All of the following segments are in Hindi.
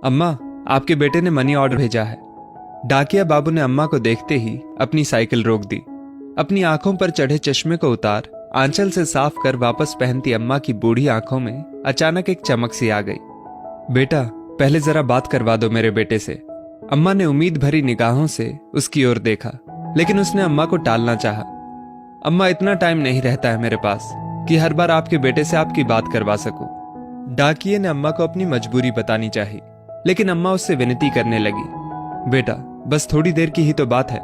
अम्मा, आपके बेटे ने मनी ऑर्डर भेजा है। डाकिया बाबू ने अम्मा को देखते ही अपनी साइकिल रोक दी। अपनी आंखों पर चढ़े चश्मे को उतार आंचल से साफ कर वापस पहनती अम्मा की बूढ़ी आंखों में अचानक एक चमक सी आ गई। बेटा, पहले जरा बात करवा दो मेरे बेटे से। अम्मा ने उम्मीद भरी निगाहों से उसकी ओर देखा, लेकिन उसने अम्मा को टालना चाहा। अम्मा, इतना टाइम नहीं रहता है मेरे पास कि हर बार आपके बेटे से आपकी बात करवा सकूं। डाकिये ने अम्मा को अपनी मजबूरी बतानी चाहिए, लेकिन अम्मा उससे विनती करने लगी। बेटा, बस थोड़ी देर की ही तो बात है।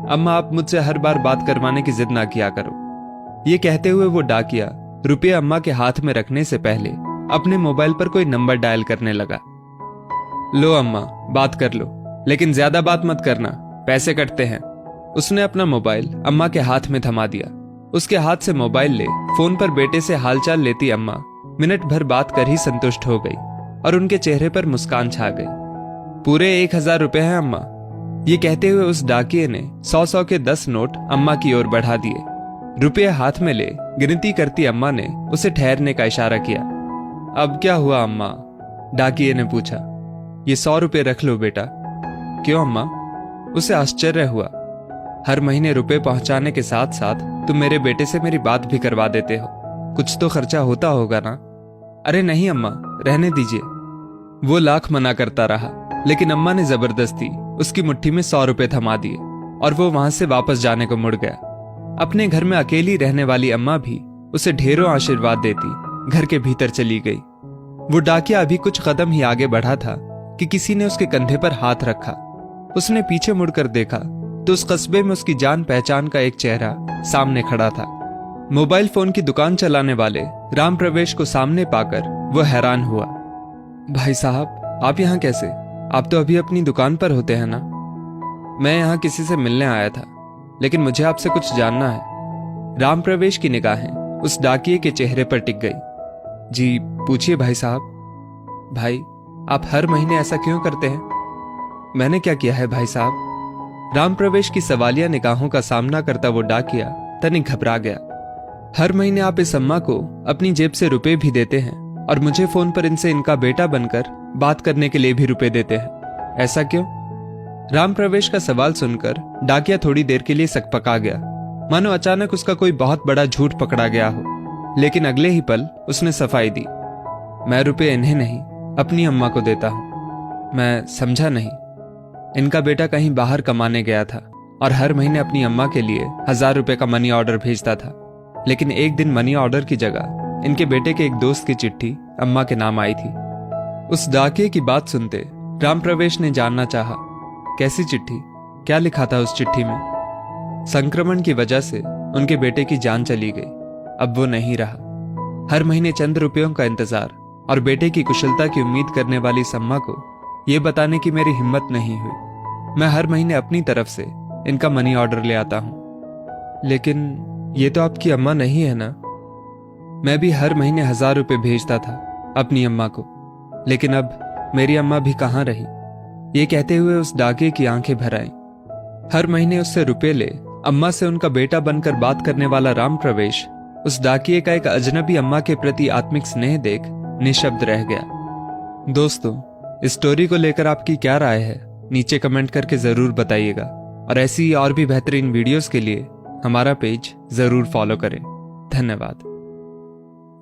अम्मा, आप मुझसे हर बार बात करवाने की जिद ना किया करो। ये कहते हुए वो डाकिया रुपये अम्मा के हाथ में रखने से पहले अपने मोबाइल पर कोई नंबर डायल करने लगा। लो अम्मा, बात कर लो, लेकिन ज्यादा बात मत करना, पैसे कटते हैं। उसने अपना मोबाइल अम्मा के हाथ में थमा दिया। उसके हाथ से मोबाइल ले फोन पर बेटे से हालचाल लेती अम्मा मिनट भर बात कर ही संतुष्ट हो गई और उनके चेहरे पर मुस्कान छा गई। पूरे 1000 रुपए हैं अम्मा। ये कहते हुए उस डाकिये ने 100 के 10 नोट अम्मा की ओर बढ़ा दिए। रुपये हाथ में ले गिनती करती अम्मा ने उसे ठहरने का इशारा किया। अब क्या हुआ अम्मा? डाकिये ने पूछा। ये 100 रुपये रख लो बेटा। क्यों अम्मा? उसे आश्चर्य हुआ। हर महीने रुपए पहुंचाने के साथ साथ तुम मेरे बेटे से मेरी बात भी करवा देते हो, कुछ तो खर्चा होता होगा ना? अरे नहीं अम्मा, रहने दीजिए। वो लाख मना करता रहा, लेकिन अम्मा ने जबरदस्ती उसकी मुट्ठी में 100 रुपए थमा दिए और वो वहां से वापस जाने को मुड़ गया। अपने घर में अकेली रहने वाली अम्मा भी उसे ढेरों आशीर्वाद देती घर के भीतर चली गई। वो डाकिया अभी कुछ कदम ही आगे बढ़ा था कि किसी ने उसके कंधे पर हाथ रखा। उसने पीछे मुड़कर देखा तो उस कस्बे में उसकी जान पहचान का एक चेहरा सामने खड़ा था। मोबाइल फोन की दुकान चलाने वाले राम प्रवेश को सामने पाकर वो हैरान हुआ। भाई साहब, आप यहाँ कैसे? आप तो अभी अपनी दुकान पर होते हैं ना? मैं यहाँ किसी से मिलने आया था, लेकिन मुझे आपसे कुछ जानना है। राम प्रवेश की निगाहें उस डाकिये के चेहरे पर टिक गई। जी पूछिए भाई साहब। भाई, आप हर महीने ऐसा क्यों करते हैं? मैंने क्या किया है भाई साहब? राम प्रवेश की सवालिया निगाहों का सामना करता वो डाकिया तनिक घबरा गया। हर महीने आप इस अम्मा को अपनी जेब से रुपए भी देते हैं और मुझे फोन पर इनसे इनका बेटा बनकर बात करने के लिए भी रुपए देते हैं, ऐसा क्यों? राम प्रवेश का सवाल सुनकर डाकिया थोड़ी देर के लिए सकपका गया, मानो अचानक उसका कोई बहुत बड़ा झूठ पकड़ा गया हो। लेकिन अगले ही पल उसने सफाई दी। मैं रुपए इन्हें नहीं, अपनी अम्मा को देता हूं। मैं समझा नहीं। इनका बेटा कहीं बाहर कमाने गया था और हर महीने अपनी अम्मा के लिए 1000 रुपए का मनी ऑर्डर भेजता था, लेकिन एक दिन मनी ऑर्डर की जगह इनके बेटे के एक दोस्त की चिट्ठी अम्मा के नाम आई थी। उस डाकिये की बात सुनते राम प्रवेश ने जानना चाहा, कैसी चिट्ठी? क्या लिखा था उस चिट्ठी में? संक्रमण की वजह से उनके बेटे की जान चली गई, अब वो नहीं रहा। हर महीने चंद रुपयों का इंतजार और बेटे की कुशलता की उम्मीद करने वाली इस अम्मा को ये बताने की मेरी हिम्मत नहीं हुई। मैं हर महीने अपनी तरफ से इनका मनी ऑर्डर ले आता हूं। लेकिन ये तो आपकी अम्मा नहीं है ना? मैं भी हर महीने 1000 रुपए भेजता था अपनी अम्मा को, लेकिन अब मेरी अम्मा भी कहां रही? ये कहते हुए उस डाकिये की आंखें भर आईं। हर महीने उससे रुपए ले अम्मा से उनका बेटा बनकर बात करने वाला राम प्रवेश उस डाकिये का एक अजनबी अम्मा के प्रति आत्मिक स्नेह देख निशब्द रह गया। दोस्तों, इस स्टोरी को लेकर आपकी क्या राय है? नीचे कमेंट करके जरूर बताइएगा और ऐसी और भी बेहतरीन वीडियोस के लिए हमारा पेज जरूर फॉलो करें। धन्यवाद।